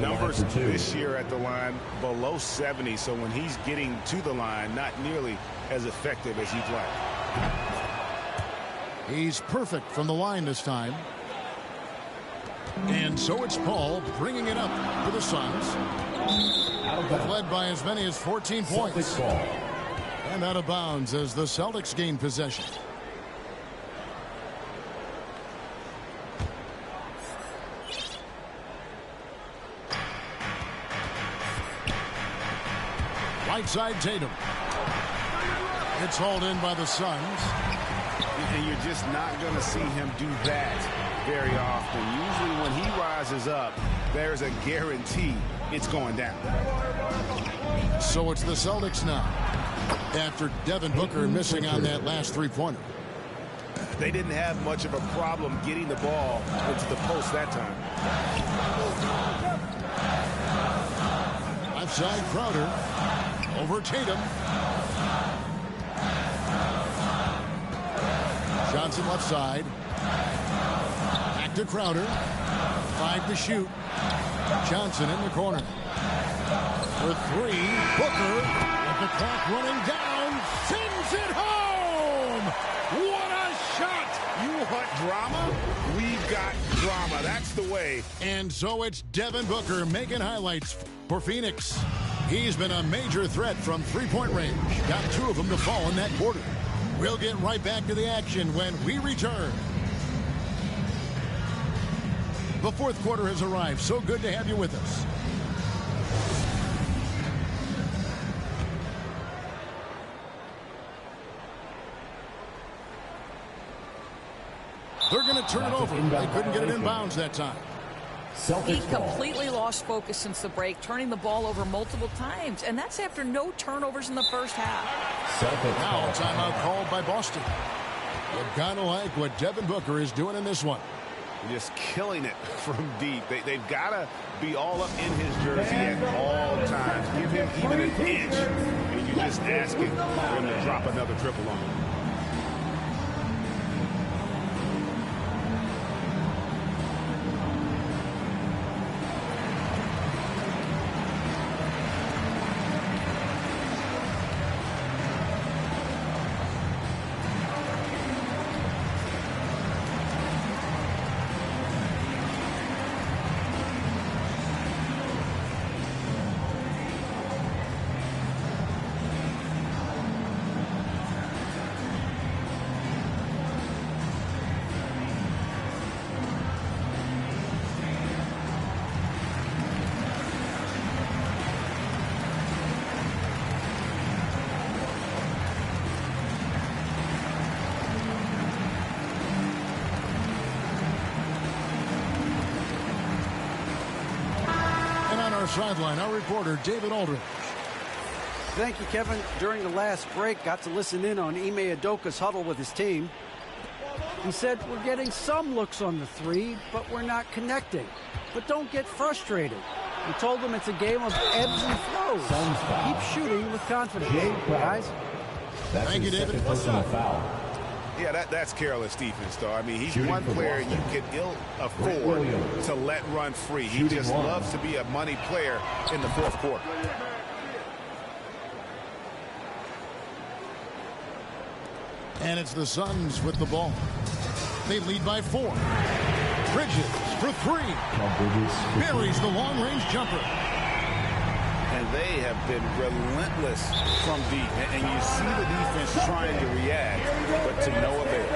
Numbers this year at the line below 70, so when he's getting to the line, not nearly as effective as he'd like. He's perfect from the line this time. And so it's Paul bringing it up for the Suns. Led by as many as 14 points. And out of bounds as the Celtics gain possession. Right side Tatum. It's hauled in by the Suns. And you're just not going to see him do that very often. Usually when he rises up, there's a guarantee it's going down. So it's the Celtics now. After Devin Booker missing on that last 3-pointer. They didn't have much of a problem getting the ball into the post that time. Left side Crowder. Over Tatum. Johnson left side. Back to Crowder. 5 to shoot. Johnson in the corner. For 3. Booker. With the clock running down. Sends it home. What a shot. You want drama? We've got drama. That's the way. And so it's Devin Booker making highlights for Phoenix. He's been a major threat from 3-point range. Got 2 of them to fall in that quarter. We'll get right back to the action when we return. The 4th quarter has arrived. So good to have you with us. They're going to turn it over. They couldn't get it in bounds that time. He completely lost focus since the break, turning the ball over multiple times, and that's after no turnovers in the first half. Now timeout called by Boston. You've got to like what Devin Booker is doing in this one. Just killing it from deep. They've got to be all up in his jersey at all times. Give him even an inch, and you're just asking for him to drop another triple on him. sideline, our reporter, David Aldridge. Thank you, Kevin. During the last break, got to listen in on Ime Udoka's huddle with his team. He said, we're getting some looks on the three, but we're not connecting. But don't get frustrated. We told them it's a game of ebbs and flows. Keep shooting with confidence. Guys. Thank you, David. Yeah, that's careless defense, though. I mean, he's one player you can ill afford to let run free. He just loves to be a money player in the fourth quarter. And it's the Suns with the ball. They lead by 4. Bridges for 3. Buries the long-range jumper. And they have been relentless from deep. And you see the defense trying to react, but to no avail.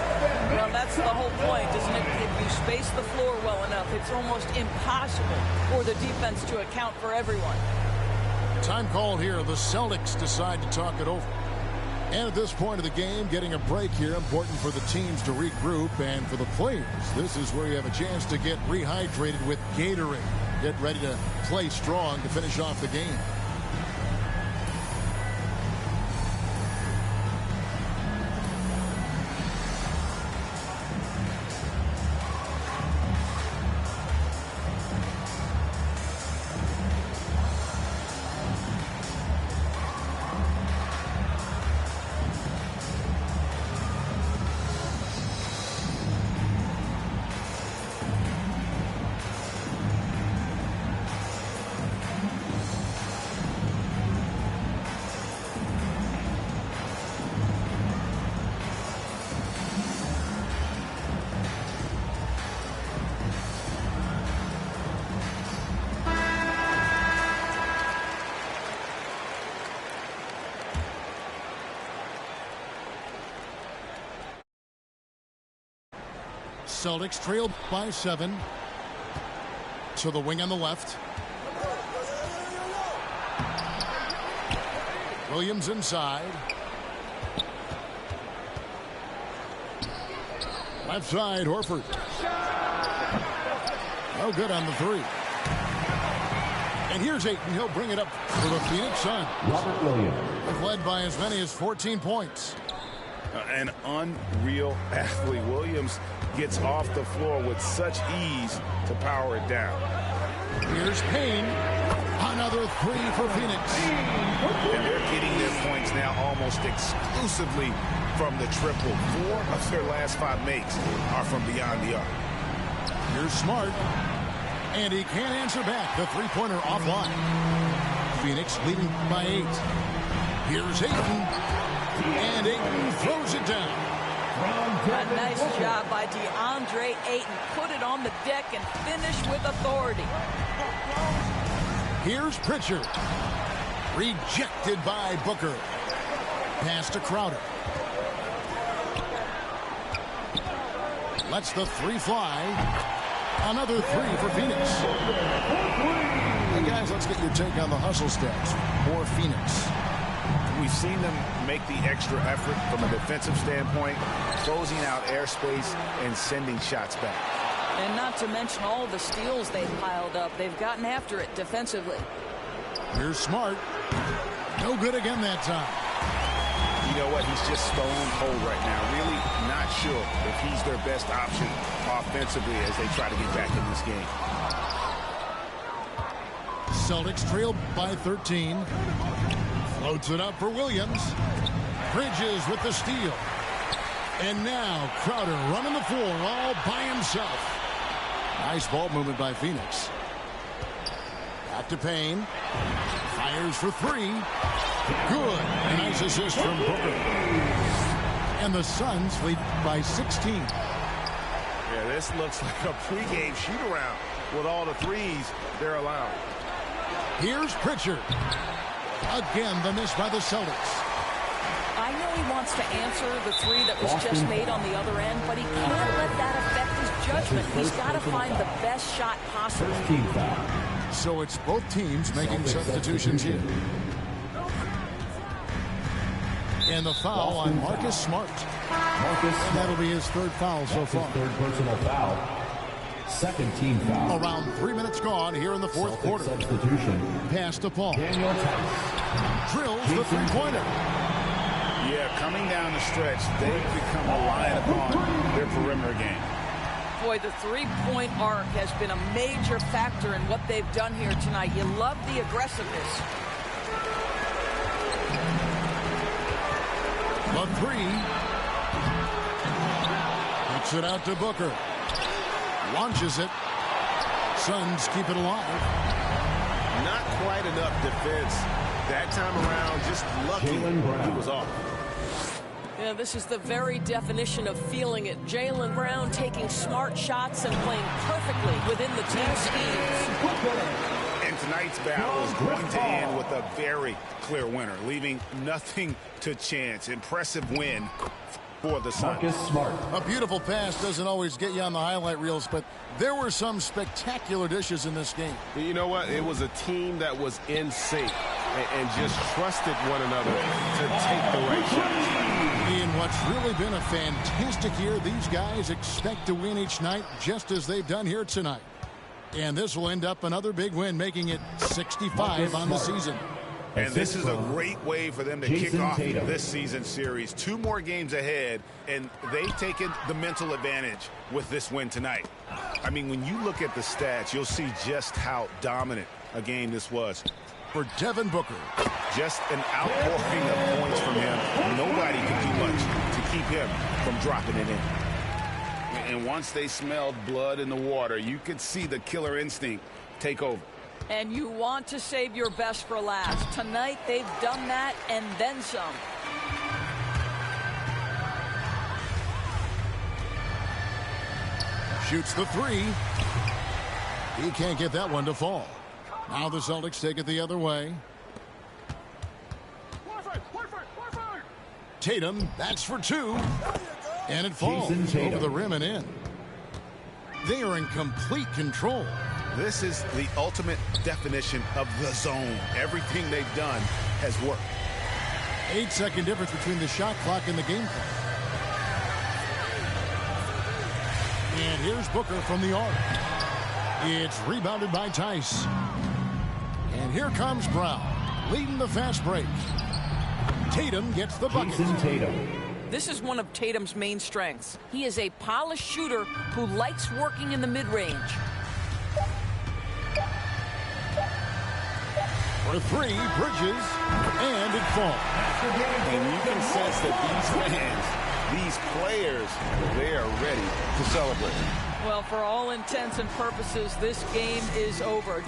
Well, that's the whole point, isn't it? If you space the floor well enough, it's almost impossible for the defense to account for everyone. Time called here. The Celtics decide to talk it over. And at this point of the game, getting a break here, important for the teams to regroup, and for the players, this is where you have a chance to get rehydrated with Gatorade. Get ready to play strong to finish off the game. Celtics trailed by 7. To the wing on the left. Williams inside. Left side, Horford. No good on the 3. And here's Ayton. He'll bring it up for the Phoenix Suns. Robert Williams. Led by as many as 14 points. An unreal athlete. Williams gets off the floor with such ease to power it down. Here's Payne. Another 3 for Phoenix. And they're getting their points now almost exclusively from the triple. 4 of their last 5 makes are from beyond the arc. Here's Smart. And he can't answer back. The three-pointer offline. Phoenix leading by 8. Here's Ayton. And Ayton throws it down. A nice job by DeAndre Ayton. Put it on the deck and finish with authority. Here's Pritchard. Rejected by Booker. Pass to Crowder. Lets the 3 fly. Another 3 for Phoenix. And guys, let's get your take on the hustle stats for Phoenix. We've seen them make the extra effort from a defensive standpoint, closing out airspace and sending shots back. And not to mention all the steals they've piled up. They've gotten after it defensively. Here's Smart. No good again that time. You know what? He's just stone cold right now. Really not sure if he's their best option offensively as they try to get back in this game. Celtics trailed by 13. Floats it up for Williams. Bridges with the steal. And now Crowder running the floor all by himself. Nice ball movement by Phoenix. Back to Payne. Fires for 3. Good. A nice assist from Booker. And the Suns lead by 16. Yeah, this looks like a pregame shoot-around with all the threes they're allowing. Here's Pritchard. Again, the miss by the Celtics. I know he wants to answer the 3 that was just made on the other end, but he can't let that affect his judgment. He's got to find the best shot possible. So it's both teams making substitutions here. And the foul on Marcus Smart. And that'll be his 3rd foul so far. 3rd personal foul. Second team foul. Around 3 minutes gone here in the fourth quarter. Substitution. Pass to Paul. Daniel Tice. Drills the three-pointer. Yeah, coming down the stretch, they've become reliant upon their perimeter game. Boy, the three-point arc has been a major factor in what they've done here tonight. You love the aggressiveness. The three. Kicks it out to Booker. Launches it. Suns keep it alive. Not quite enough defense that time around. Just lucky he was off. Yeah, this is the very definition of feeling it. Jaylen Brown taking smart shots and playing perfectly within the team schemes. And tonight's battle is going to end with a very clear winner, leaving nothing to chance. Impressive win for the Suns. Marcus Smart. A beautiful pass doesn't always get you on the highlight reels, but there were some spectacular dishes in this game. You know what? It was a team that was in sync and just trusted one another to take the right shots. In what's really been a fantastic year, these guys expect to win each night just as they've done here tonight. And this will end up another big win, making it 65 on the season. And this is a great way for them to kick off this season series. 2 more games ahead, and they've taken the mental advantage with this win tonight. I mean, when you look at the stats, you'll see just how dominant a game this was. For Devin Booker. Just an outpouring of points from him. Nobody could do much to keep him from dropping it in. And once they smelled blood in the water, you could see the killer instinct take over. And you want to save your best for last. Tonight, they've done that and then some. Shoots the three. He can't get that one to fall. Now the Celtics take it the other way. Tatum, that's for 2. And it falls over the rim and in. They are in complete control. This is the ultimate definition of the zone. Everything they've done has worked. 8-second difference between the shot clock and the game clock. And here's Booker from the arc. It's rebounded by Tice. And here comes Brown, leading the fast break. Tatum gets the bucket. This is one of Tatum's main strengths. He is a polished shooter who likes working in the mid-range. For 3, Bridges, and it falls. And you can sense that these fans, these players, they are ready to celebrate. Well, for all intents and purposes, this game is over.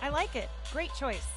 I like it. Great choice.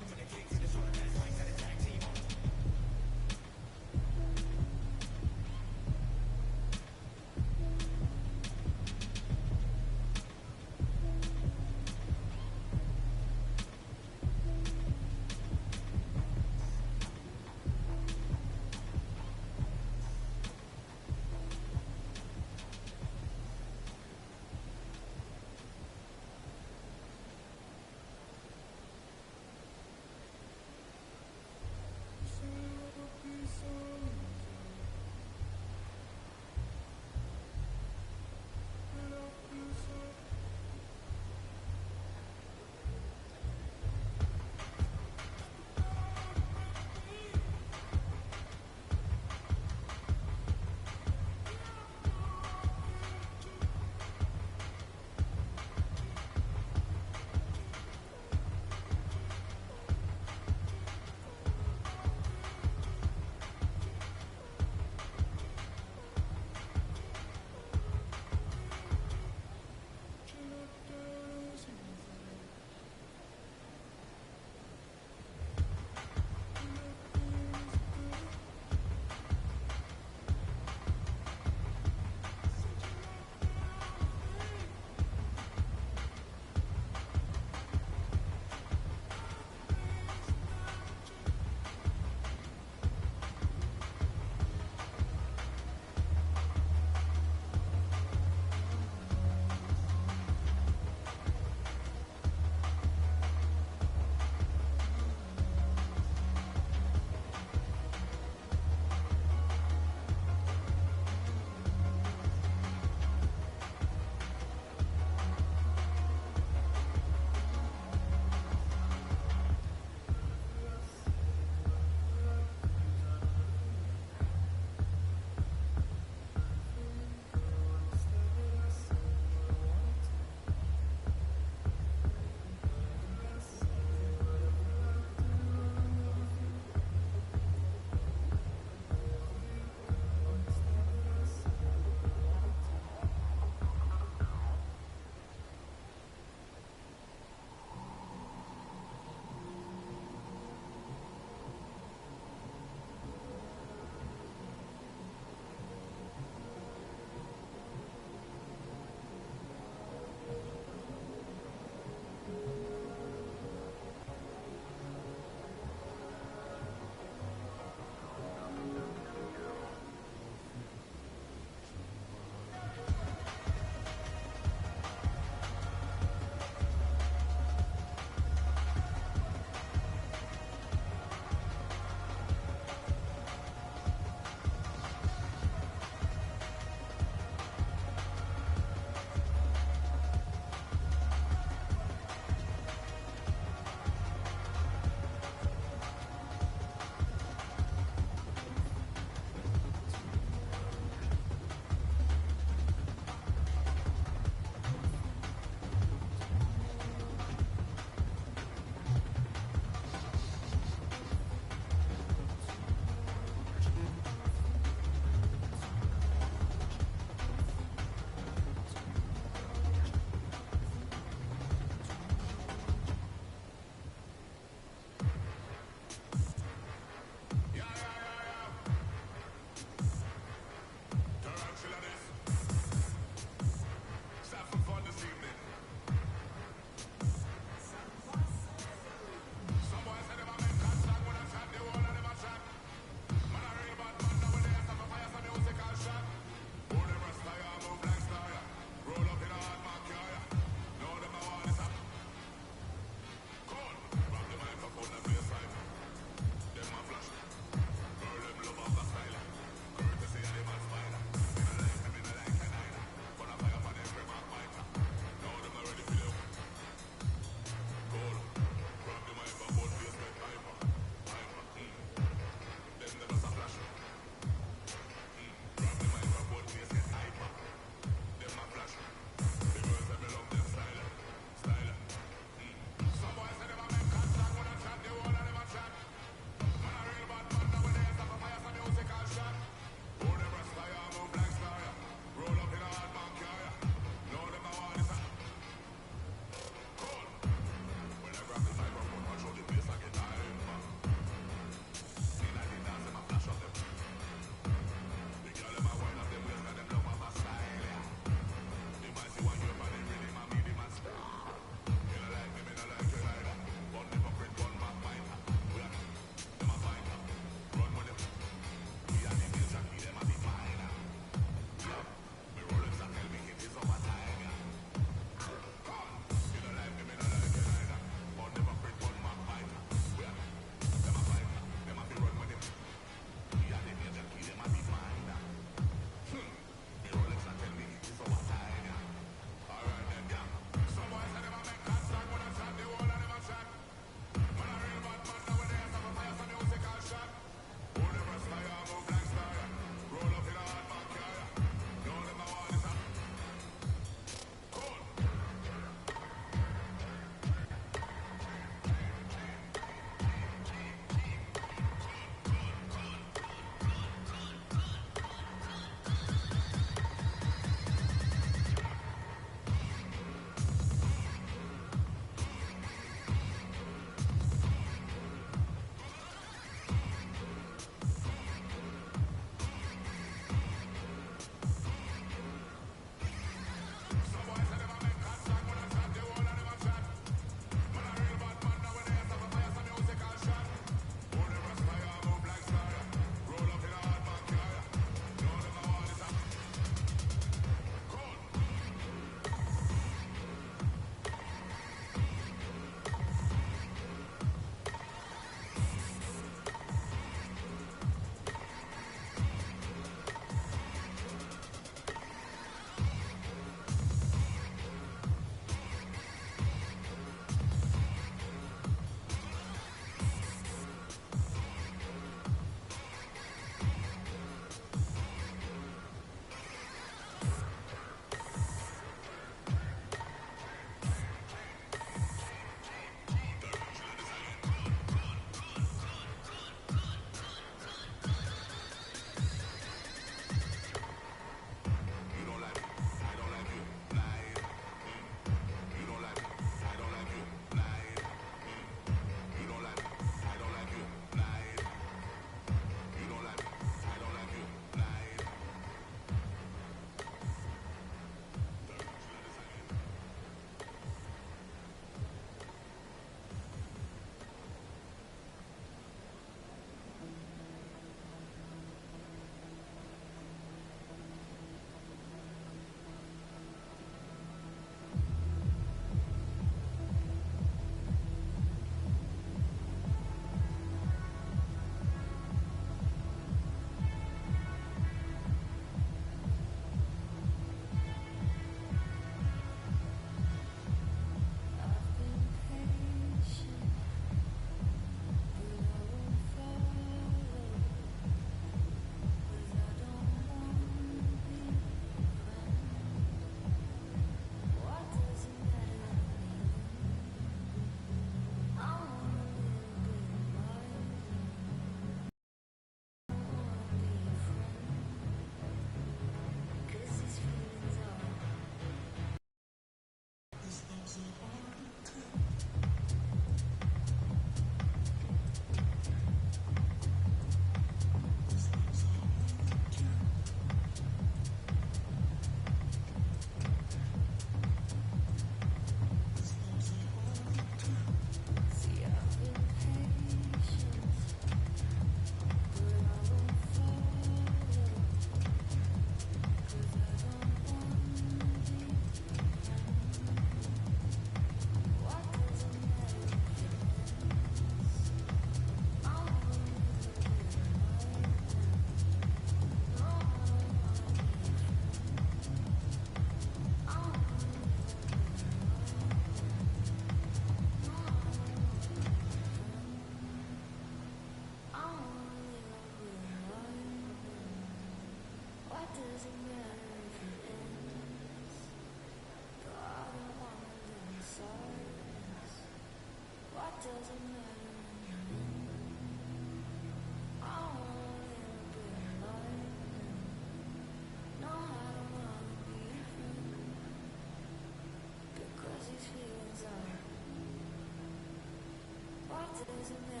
Doesn't matter.